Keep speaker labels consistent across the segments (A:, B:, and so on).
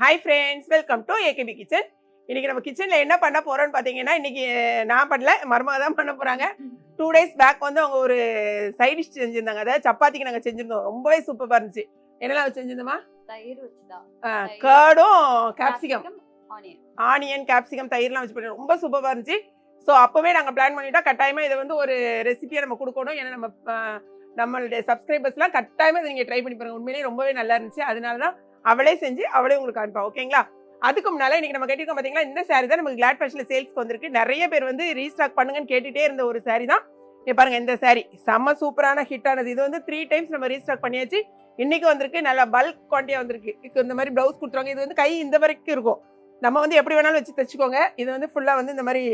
A: Hi friends, welcome to AKP kitchen. இன்னைக்கு நம்ம கிச்சனில் என்ன பண்ண போகிறோம்னு பார்த்தீங்கன்னா, இன்னைக்கு நான் பண்ணல, மருமக தான் பண்ண போகிறாங்க. 2 days பேக் வந்து அவங்க ஒரு சைட் டிஷ் செஞ்சுருந்தாங்க. அதாவது சப்பாத்திக்கு நாங்கள் செஞ்சுருந்தோம். ரொம்பவே சூப்பராக இருந்துச்சு. என்னெல்லாம் வச்சு செஞ்சிருந்தோமா?
B: தயிர் வச்சுதான்.
A: கர்டும் கேப்சிகம்,
B: ஆனியன்
A: கேப்சிகம், தயிர்லாம் வச்சு பண்ணி ரொம்ப சூப்பராக இருந்துச்சு. ஸோ அப்போவே நாங்கள் பிளான் பண்ணிட்டோம், கட்டாயமாக இதை வந்து ஒரு ரெசிபியை நம்ம கொடுக்கணும். ஏன்னா நம்மளுடைய சப்ஸ்கிரைபர்ஸ்லாம் கட்டாயமாக இதை நீங்கள் ட்ரை பண்ணி பாருங்க. உண்மையிலேயே ரொம்பவே நல்லா இருந்துச்சு. அதனால தான் அவளே செஞ்சு அவளே உங்களுக்கு அனுப்பா. ஓகேங்களா? அதுக்கு முன்னால இன்னைக்கு நம்ம கேட்டிருக்கோம் பார்த்தீங்களா, இந்த சாரி தான் நமக்கு கிளாட் ஃபேஷனில் சேல்ஸ்க்கு வந்திருக்கு. நிறைய பேர் வந்து ரீஸ்டாக் பண்ணுங்கன்னு கேட்டுகிட்டே இருந்த ஒரு சாரி தான். பாருங்க, இந்த சாரி செம்ம சூப்பரான ஹிட் ஆனது. இது வந்து 3 times நம்ம ரீஸ்டாக் பண்ணியாச்சு. இன்னைக்கு வந்திருக்கு, நல்லா பல்க் குவான்டிட்டியாக வந்திருக்கு. இப்போ இந்த மாதிரி ப்ளவுஸ் கொடுத்துருவாங்க. இது வந்து கை இந்த வரைக்கும் இருக்கும். நம்ம வந்து எப்படி வேணாலும் வச்சு தைச்சிக்கோங்க. இது வந்து ஃபுல்லாக வந்து இந்த மாதிரி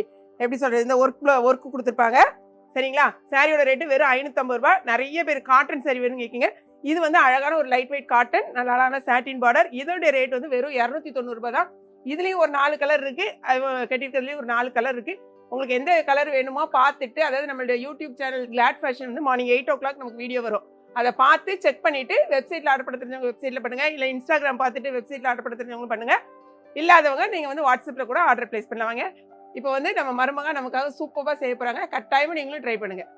A: எப்படி சொல்கிறது, இந்த ஒர்க்கு கொடுத்துருப்பாங்க. சரிங்களா? சாரியோட ரேட்டு வெறும் 550 ரூபாய். நிறைய பேர் காட்டன் சாரி வேணும்னு கேட்குங்க. இது வந்து அழகான ஒரு லைட் வெயிட் காட்டன், நல்லா சாட்டின் பார்டர். இதோடைய ரேட் வந்து வெறும் 290 ரூபாய் தான். இதுலேயும் ஒரு 4 கலர் இருக்குது. கட்டியிருக்கிறதுலேயும் ஒரு 4 கலர் இருக்குது. உங்களுக்கு எந்த கலர் வேணுமோ பார்த்துட்டு, அதாவது நம்மளுடைய யூடியூப் சேனல் கிளாட் ஃபேஷன் வந்து மார்னிங் 8 o'clock நமக்கு வீடியோ வரும். அதை பார்த்து செக் பண்ணிவிட்டு வெப்சைட்டில் ஆர்டர் பண்ண தெரிஞ்சவங்க வெப்சைட்டில் பண்ணுங்கள். இல்லை இன்ஸ்டாகிராம் பார்த்துட்டு வெப்சைட்டில் ஆர்டர் பண்ண தெரிஞ்சவங்க பண்ணுங்கள். இல்லாதவங்க நீங்கள் வந்து வாட்ஸ்அப்பில் கூட ஆர்டர் ப்ளேஸ் பண்ணுவாங்க. இப்போ வந்து நம்ம மருமக நமக்காக சூப்பராக செய்ய போகிறாங்க. கட்டாயமாக நீங்களும் ட்ரை பண்ணுங்கள்.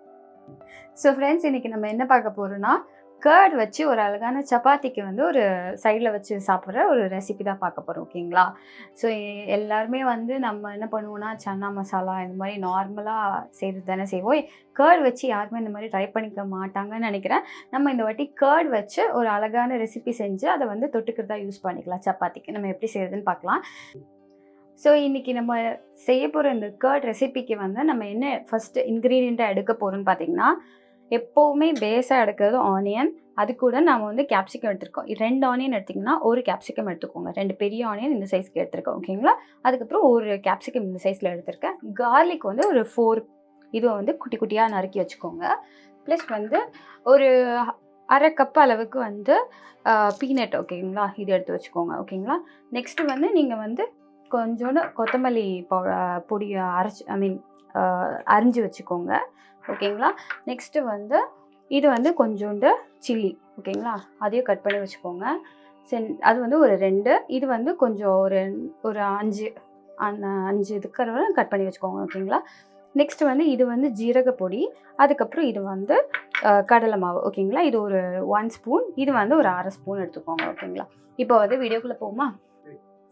B: ஸோ ஃப்ரெண்ட்ஸ், இன்றைக்கி நம்ம என்ன பார்க்க போகிறோன்னா, கர்ட் வச்சு ஒரு அழகான சப்பாத்திக்கு வந்து ஒரு சைடில் வச்சு சாப்பிட்ற ஒரு ரெசிபி தான் பார்க்க போகிறோம். ஓகேங்களா? ஸோ எல்லாருமே வந்து நம்ம என்ன பண்ணுவோம்னா, சன்னா மசாலா இந்த மாதிரி நார்மலாக செய்கிறது தானே செய்வோம். கர்ட் வச்சு யாருமே இந்த மாதிரி ட்ரை பண்ணிக்க மாட்டாங்கன்னு நினைக்கிறேன். நம்ம இந்த வாட்டி கர்ட் வச்சு ஒரு அழகான ரெசிபி செஞ்சு அதை வந்து தொட்டுக்கிறதா யூஸ் பண்ணிக்கலாம். சப்பாத்திக்கு நம்ம எப்படி செய்கிறதுன்னு பார்க்கலாம். ஸோ இன்றைக்கி நம்ம செய்ய போகிற இந்த கர்ட் ரெசிபிக்கு வந்து நம்ம என்ன ஃபஸ்ட்டு இன்க்ரீடியண்ட்டாக எடுக்க போகிறோன்னு பார்த்தீங்கன்னா, எப்போவுமே பேஸாக எடுக்கிறது ஆனியன். அது கூட நம்ம வந்து கேப்சிகம் எடுத்துருக்கோம். 2 ஆனியன் எடுத்திங்கன்னா ஒரு கேப்சிகம் எடுத்துக்கோங்க. 2 பெரிய ஆனியன் இந்த சைஸ்க்கு எடுத்துருக்கோம். ஓகேங்களா? அதுக்கப்புறம் ஒரு கேப்சிகம் இந்த சைஸில் எடுத்திருக்கேன். கார்லிக் வந்து ஒரு 4 இதுவை வந்து குட்டி குட்டியாக நறுக்கி வச்சுக்கோங்க. ப்ளஸ் வந்து ஒரு 1/2 கப் அளவுக்கு வந்து பீனட், ஓகேங்களா, இது எடுத்து வச்சுக்கோங்க. ஓகேங்களா? நெக்ஸ்ட்டு வந்து நீங்கள் வந்து கொஞ்சோண்டு கொத்தமல்லி பொடியை அரிஞ்சு வச்சுக்கோங்க. ஓகேங்களா? நெக்ஸ்ட்டு வந்து இது வந்து கொஞ்சோண்டு சில்லி, ஓகேங்களா, அதையும் கட் பண்ணி வச்சுக்கோங்க. அது வந்து ஒரு 2, இது வந்து கொஞ்சம் ஒரு 5 இதுக்கு கட் பண்ணி வச்சுக்கோங்க. ஓகேங்களா? நெக்ஸ்ட்டு வந்து இது வந்து ஜீரகப்பொடி. அதுக்கப்புறம் இது வந்து கடலை மாவு. ஓகேங்களா? இது ஒரு 1 ஸ்பூன். இது வந்து ஒரு 1/2 ஸ்பூன் எடுத்துக்கோங்க. ஓகேங்களா? இப்போ வந்து வீடியோக்குள்ளே போகுமா?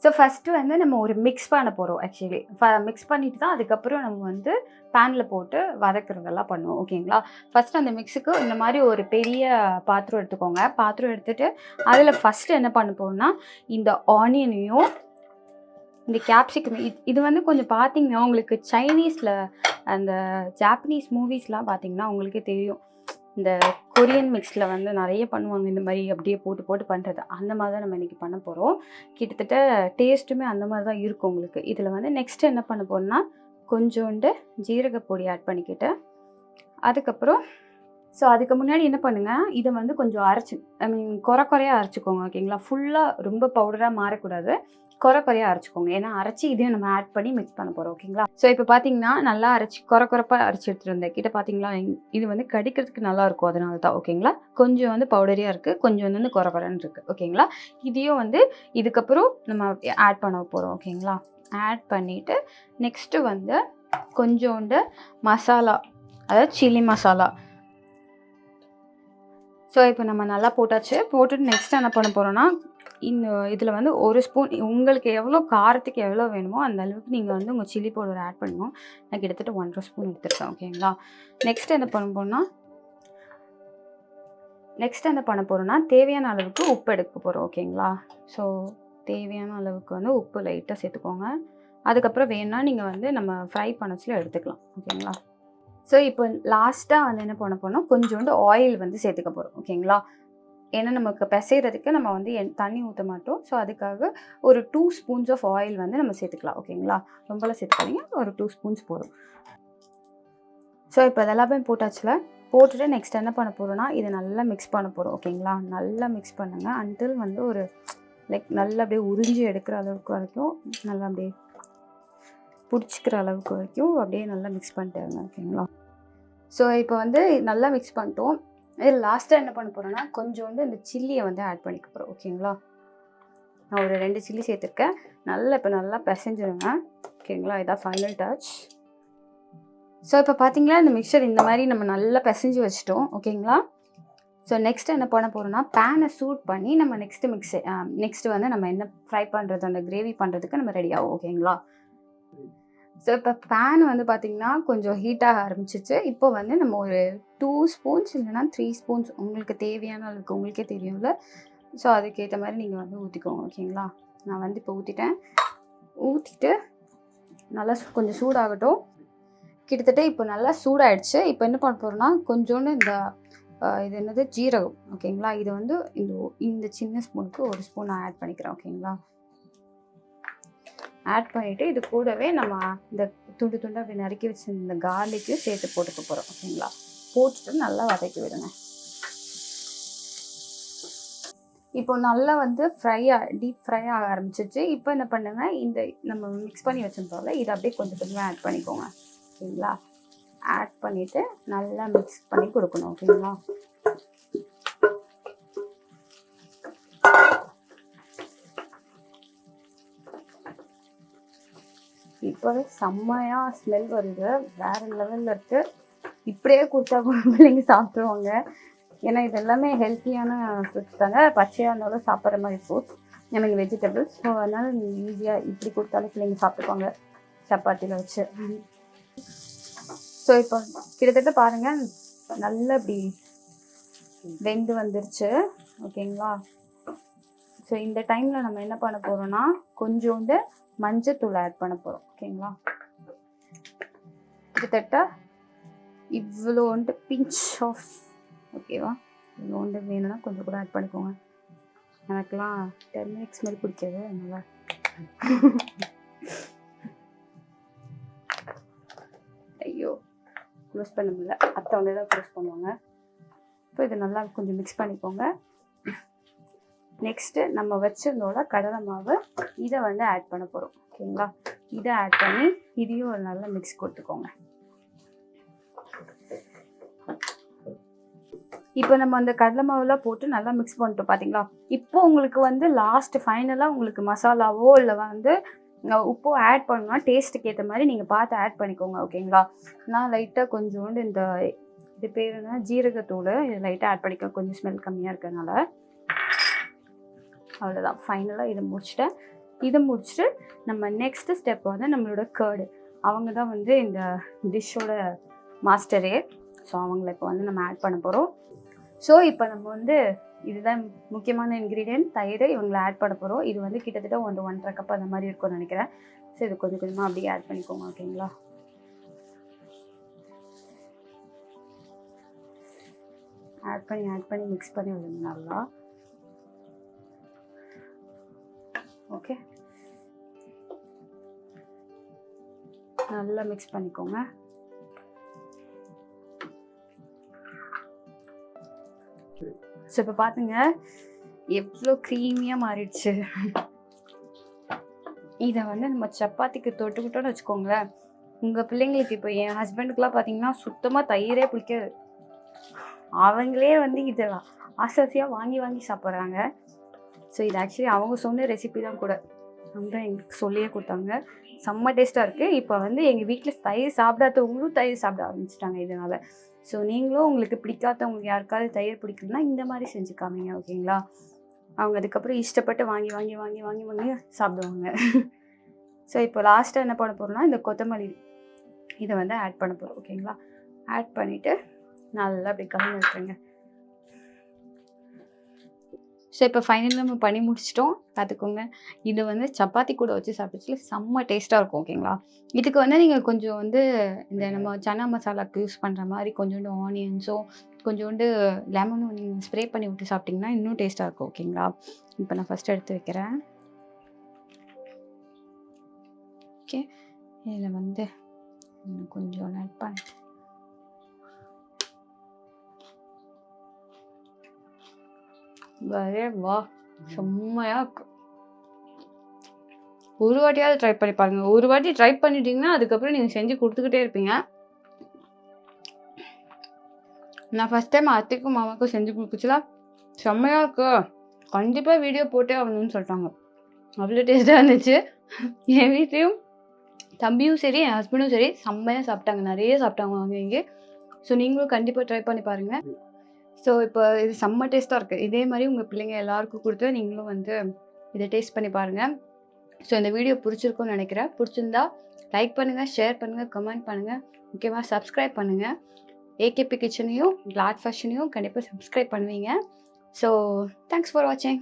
B: ஸோ ஃபஸ்ட்டு வந்து நம்ம ஒரு மிக்ஸ் பண்ண போகிறோம். ஆக்சுவலி மிக்ஸ் பண்ணிவிட்டு தான் அதுக்கப்புறம் நம்ம வந்து பேனில் போட்டு வதக்குறதெல்லாம் பண்ணுவோம். ஓகேங்களா? ஃபஸ்ட்டு அந்த மிக்ஸுக்கு இந்த மாதிரி ஒரு பெரிய பாத்திரம் எடுத்துக்கோங்க. பாத்திரம் எடுத்துகிட்டு அதில் ஃபஸ்ட்டு என்ன பண்ண போகிறோம்னா, இந்த ஆனியனையும் இந்த கேப்சிகம், இது வந்து கொஞ்சம் பார்த்தீங்கன்னா உங்களுக்கு சைனீஸில் அந்த ஜாப்பனீஸ் மூவிஸ்லாம் பார்த்தீங்கன்னா உங்களுக்கே தெரியும். இந்த கொரியன் மிக்ஸில் வந்து நிறைய பண்ணுவாங்க இந்த மாதிரி அப்படியே போட்டு பண்ணுறது. அந்த மாதிரி தான் நம்ம இன்றைக்கி பண்ண போகிறோம். கிட்டத்தட்ட டேஸ்ட்டுமே அந்த மாதிரி தான் இருக்கும் உங்களுக்கு. இதில் வந்து நெக்ஸ்ட்டு என்ன பண்ண போகிறோம்னா, கொஞ்சோண்டு ஜீரகப்பொடி ஆட் பண்ணிக்கிட்டு, அதுக்கப்புறம் அதுக்கு முன்னாடி என்ன பண்ணுங்கள், இதை வந்து கொஞ்சம் குறையாக அரைச்சிக்கோங்க. ஓகேங்களா? ஃபுல்லாக ரொம்ப பவுடராக மாறக்கூடாது, குறையாக அரைச்சிக்கோங்க. ஏன்னா அரைச்சி இதையும் நம்ம ஆட் பண்ணி மிக்ஸ் பண்ண போகிறோம். ஓகேங்களா? ஸோ இப்போ பார்த்தீங்கன்னா நல்லா அரைச்சி குறைப்பாக அரைச்சி எடுத்துகிட்டு வந்தேன். கிட்ட பார்த்தீங்களா, இது வந்து கடிக்கிறதுக்கு நல்லாயிருக்கும். அதனால தான். ஓகேங்களா? கொஞ்சம் வந்து பவுடரியாக இருக்குது, கொஞ்சம் வந்து குறைன்னு இருக்குது. ஓகேங்களா? இதையும் வந்து இதுக்கப்புறம் நம்ம ஆட் பண்ண போகிறோம். ஓகேங்களா? ஆட் பண்ணிவிட்டு நெக்ஸ்ட்டு வந்து கொஞ்சோண்டு மசாலா, அதாவது சில்லி மசாலா. ஸோ இப்போ நம்ம நல்லா போட்டுட்டு நெக்ஸ்ட் என்ன பண்ண போகிறோன்னா, இதில் வந்து 1 ஸ்பூன், உங்களுக்கு எவ்வளோ காரத்துக்கு எவ்வளோ வேணுமோ அந்த அளவுக்கு நீங்கள் வந்து உங்கள் சில்லி பவுடர் ஆட் பண்ணணும். நான் கிட்டத்தட்ட 1.5 ஸ்பூன் எடுத்துருக்கேன். ஓகேங்களா? நெக்ஸ்ட் என்ன பண்ண போகிறோன்னா, தேவையான அளவுக்கு உப்பு எடுக்க போகிறோம். ஓகேங்களா? ஸோ தேவையான அளவுக்கு வந்து உப்பு லைட்டாக சேர்த்துக்கோங்க. அதுக்கப்புறம் வேணுன்னா நீங்கள் வந்து நம்ம ஃப்ரை பண்ணச்சில் எடுத்துக்கலாம். ஓகேங்களா? ஸோ இப்போ லாஸ்ட்டாக வந்து என்ன பண்ண போகிறோம், கொஞ்சோண்டு ஆயில் வந்து சேர்த்துக்க போகிறோம். ஓகேங்களா? ஏன்னா நமக்கு பிசைகிறதுக்கு நம்ம வந்து தண்ணி ஊற்ற மாட்டோம். ஸோ அதுக்காக ஒரு 2 ஸ்பூன்ஸ் ஆஃப் ஆயில் வந்து நம்ம சேர்த்துக்கலாம். ஓகேங்களா? ரொம்பலாம் சேர்த்துக்காதீங்க, ஒரு 2 ஸ்பூன்ஸ் போதும். ஸோ இப்போ இதெல்லாமே போட்டுட்டு நெக்ஸ்ட் என்ன பண்ண போகிறோன்னா, இதை நல்லா மிக்ஸ் பண்ண போகிறோம். ஓகேங்களா? நல்லா மிக்ஸ் பண்ணுங்கள் அன்டில் வந்து ஒரு நல்லா அப்படியே உறிஞ்சி எடுக்கிற அளவுக்கு வரைக்கும், நல்லா அப்படியே பிடிச்சிக்கிற அளவுக்கு வரைக்கும் அப்படியே நல்லா மிக்ஸ் பண்ணிட்டு. ஓகேங்களா? ஸோ இப்போ வந்து நல்லா மிக்ஸ் பண்ணிட்டோம். இதில் லாஸ்ட்டாக என்ன பண்ண போகிறோன்னா, கொஞ்சோண்டு இந்த சில்லியை வந்து ஆட் பண்ணிக்க போகிறோம். ஓகேங்களா? நான் ஒரு 2 சில்லி சேர்த்துருக்கேன். இப்போ நல்லா பிசைஞ்சிருங்க. ஓகேங்களா, இதான் ஃபைனல் டச். ஸோ இப்போ பார்த்தீங்களா, இந்த மிக்சர் இந்த மாதிரி நம்ம நல்லா பிசைஞ்சு வச்சுட்டோம். ஓகேங்களா. ஸோ நெக்ஸ்ட் என்ன பண்ண போகிறோம்னா, பேனை சூட் பண்ணி நம்ம நெக்ஸ்ட்டு வந்து நம்ம என்ன ஃப்ரை பண்ணுறது, அந்த கிரேவி பண்ணுறதுக்கு நம்ம ரெடி ஆகும். ஓகேங்களா. ஸோ இப்போ பேன் வந்து பார்த்திங்கன்னா கொஞ்சம் ஹீட்டாக ஆரம்பிச்சிச்சு. இப்போ வந்து நம்ம ஒரு 2 ஸ்பூன்ஸ் இல்லைனா 3 ஸ்பூன்ஸ் உங்களுக்கு தேவையான அளவுக்கு, உங்களுக்கே தெரியும்ல. ஸோ அதுக்கேற்ற மாதிரி நீங்கள் வந்து ஊற்றிக்கோங்க. ஓகேங்களா. நான் வந்து இப்போ ஊற்றிட்டு நல்லா கொஞ்சம் சூடாகட்டும். கிட்டத்தட்ட இப்போ நல்லா சூடாயிடுச்சு. இப்போ என்ன பண்ண போகிறோம்னா, கொஞ்சோண்டு இது என்னது ஜீரகம். ஓகேங்களா. இது வந்து இந்த சின்ன ஸ்பூனுக்கு 1 ஸ்பூன் நான் ஆட் பண்ணிக்கிறேன். ஓகேங்களா. ஆட் பண்ணிவிட்டு இது கூடவே நம்ம இந்த துண்டு அப்படி நறுக்கி வச்சு இந்த கார்லிக்கு சேர்த்து போட்டுக்க போகிறோம். ஓகேங்களா. போட்டுட்டு நல்லா வதக்கி விடுங்க. இப்போ நல்லா வந்து டீப் ஃப்ரை ஆக ஆரம்பிச்சிச்சு. இப்போ என்ன பண்ணுங்க, இந்த நம்ம மிக்ஸ் பண்ணி வச்சுருந்தோம்ல, இதை அப்படியே கொஞ்சம் கொஞ்சமாக ஆட் பண்ணிக்கோங்க. ஓகேங்களா. ஆட் பண்ணிவிட்டு நல்லா மிக்ஸ் பண்ணி கொடுக்கணும். ஓகேங்களா. இப்போவே செம்மையாக ஸ்மெல் வருது, வேறு லெவலில் இருக்குது. இப்படியே கொடுத்தா பிள்ளைங்க சாப்பிட்ருவாங்க. ஏன்னா இது எல்லாமே ஹெல்த்தியான ஃப்ரூட்ஸ் தாங்க, பச்சையாக இருந்தாலும் சாப்பிட்ற மாதிரி ஃப்ரூட்ஸ், நமக்கு வெஜிடபிள்ஸ். ஸோ அதனால் நீங்கள் ஈஸியாக இப்படி கொடுத்தாலும் பிள்ளைங்க சாப்பிட்டுப்பாங்க சப்பாத்தியில் வச்சு. ஸோ இப்போ கிட்டத்தட்ட பாருங்கள், நல்லா இப்படி வெந்து வந்துருச்சு. ஓகேங்களா. ஸோ இந்த டைமில் நம்ம என்ன பண்ண போகிறோம்னா, கொஞ்சோண்டு மஞ்சத்தூள் ஆட் பண்ண போகிறோம். ஓகேங்களா. கிட்டத்தட்ட இவ்வளோண்டு பிஞ்ச் ஆஃப், ஓகேவா, இவ்வளோண்டு வேணும்னா கொஞ்சம் கூட ஆட் பண்ணிக்கோங்க. எனக்குலாம் டர்மரிக் ஸ்மெல் பிடிக்காது, அதனால் ஐயோ க்ளோஸ் பண்ண முடியல, அத்தை வந்து தான் க்ளோஸ் பண்ணுவாங்க. இப்போ இது நல்லா கொஞ்சம் மிக்ஸ் பண்ணிக்கோங்க. நெக்ஸ்ட்டு நம்ம வச்சுருந்தோம்ல கடலை மாவு, இதை வந்து ஆட் பண்ண போகிறோம். ஓகேங்களா. இதை ஆட் பண்ணி இதையும் ஒரு நல்ல மிக்ஸ் கொடுத்துக்கோங்க. இப்போ நம்ம அந்த கடலை மாவுலாம் போட்டு நல்லா மிக்ஸ் பண்ணிட்டோம் பார்த்தீங்களா. இப்போ உங்களுக்கு வந்து ஃபைனலாக உங்களுக்கு மசாலாவோ இல்லை வந்து உப்போ ஆட் பண்ணணும்னா டேஸ்ட்டுக்கு ஏற்ற மாதிரி நீங்கள் பார்த்து ஆட் பண்ணிக்கோங்க. ஓகேங்களா. நான் லைட்டாக கொஞ்சோண்டு இது பேர் என்ன, ஜீரகத்தூள், இது லைட்டாக ஆட் பண்ணிக்கோங்க, கொஞ்சம் ஸ்மெல் கம்மியாக இருக்கிறதுனால. அவ்வளோதான், ஃபைனலாக இதை முடிச்சுட்டு நம்ம நெக்ஸ்ட்டு ஸ்டெப் வந்து நம்மளோட கர்டு. அவங்க தான் வந்து இந்த டிஷ்ஷோட மாஸ்டரே. ஸோ அவங்கள இப்போ வந்து நம்ம ஆட் பண்ண போகிறோம். ஸோ இப்போ நம்ம வந்து இதுதான் முக்கியமான இன்க்ரீடியன்ட், தயிர். இவங்களை ஆட் பண்ண போகிறோம். இது வந்து கிட்டத்தட்ட 1.5 கப் அந்த மாதிரி இருக்கும்னு நினைக்கிறேன். ஸோ இது கொஞ்சம் கொஞ்சமாக அப்படியே ஆட் பண்ணிக்கோங்க. ஓகேங்களா. ஆட் பண்ணி மிக்ஸ் பண்ணி விடுங்க நல்லா. ஓகே, நல்லா மிக்ஸ் பண்ணிக்கோங்க. ஸோ இப்போ பார்த்துங்க எவ்வளோ க்ரீமியாக மாறிடுச்சு. இதை வந்து நம்ம சப்பாத்திக்கு தொட்டுக்கிட்டோன்னு வச்சுக்கோங்களேன். உங்கள் பிள்ளைங்களுக்கு, இப்போ என் ஹஸ்பண்டுக்குலாம் பார்த்தீங்கன்னா சுத்தமாக தயிரே பிடிக்காது. அவங்களே வந்து இதை ஆசையாக வாங்கி சாப்பிட்றாங்க. ஸோ இது ஆக்சுவலி அவங்க சொன்ன ரெசிபி தான் கூட, அவங்க தான் எங்களுக்கு சொல்லியே கொடுத்தாங்க. செம்ம டேஸ்ட்டாக இருக்குது. இப்போ வந்து எங்கள் வீட்டில் தயிர் சாப்பிடாதவங்களும் தயிர் சாப்பிட ஆரம்பிச்சிட்டாங்க இதனால். ஸோ நீங்களும் உங்களுக்கு பிடிக்காதவங்களுக்கு யாருக்காவது தயிர் பிடிக்கலன்னா இந்த மாதிரி செஞ்சு காமிங்க. ஓகேங்களா. அவங்க அதுக்கப்புறம் இஷ்டப்பட்டு வாங்கி சாப்பிடுவாங்க. ஸோ இப்போ லாஸ்ட்டாக என்ன பண்ண போகிறோம்னா, இந்த கொத்தமல்லி இதை வந்து ஆட் பண்ண போகிறோம். ஓகேங்களா. ஆட் பண்ணிவிட்டு நல்லா அப்படி கலந்து விட்டுருங்க. ஸோ இப்போ ஃபைனலாக நம்ம பண்ணி முடிச்சிட்டோம். பார்த்துக்கோங்க, இது வந்து சப்பாத்தி கூட வச்சு சாப்பிட்டுச்சுல செம்ம டேஸ்ட்டாக இருக்கும். ஓகேங்களா. இதுக்கு வந்து நீங்கள் கொஞ்சம் வந்து இந்த நம்ம சன்னா மசாலாவுக்கு யூஸ் பண்ணுற மாதிரி கொஞ்சோண்டு ஆனியன்ஸோ கொஞ்சோண்டு லெமனும் நீங்கள் ஸ்ப்ரே பண்ணி விட்டு சாப்பிட்டிங்கன்னா இன்னும் டேஸ்ட்டாக இருக்கும். ஓகேங்களா. இப்போ நான் ஃபஸ்ட்டு எடுத்து வைக்கிறேன். ஓகே, இதில் வந்து கொஞ்சம் ஆட் பண்ண வா செம்மையாக இருக்கு. ஒரு வாட்டியாவது ட்ரை பண்ணி பாருங்க. ஒரு வாட்டி ட்ரை பண்ணிட்டீங்கன்னா அதுக்கப்புறம் நீங்கள் செஞ்சு கொடுத்துக்கிட்டே இருப்பீங்க. நான் ஃபஸ்ட் டைம் அத்தைக்கும் மாமாவுக்கும் செஞ்சு கொடுக்குச்சுல செம்மையாக இருக்கு, கண்டிப்பாக வீடியோ போட்டே ஆகணும்னு சொல்லிட்டாங்க. அவ்வளோ டேஸ்ட்டாக இருந்துச்சு. என் வீட்லேயும் தம்பியும் சரி என் ஹஸ்பண்டும் சரி செம்மையாக சாப்பிட்டாங்க, நிறைய சாப்பிட்டாங்க அவங்க இங்கே. ஸோ நீங்களும் கண்டிப்பாக ட்ரை பண்ணி பாருங்கள். ஸோ இப்போ இது செம்ம டேஸ்ட்டாக இருக்குது. இதே மாதிரி உங்கள் பிள்ளைங்க எல்லாருக்கும் கொடுத்து நீங்களும் வந்து இதை டேஸ்ட் பண்ணி பாருங்கள். ஸோ இந்த வீடியோ பிடிச்சிருக்கும்னு நினைக்கிறேன். பிடிச்சிருந்தா லைக் பண்ணுங்கள், ஷேர் பண்ணுங்கள், கமெண்ட் பண்ணுங்கள், முக்கியமாக சப்ஸ்கிரைப் பண்ணுங்கள். ஏகேபி கிச்சனையும் கிளாட் ஃபேஷனையும் கண்டிப்பாக சப்ஸ்கிரைப் பண்ணுவீங்க. ஸோ தேங்க்ஸ் ஃபார் வாட்சிங்.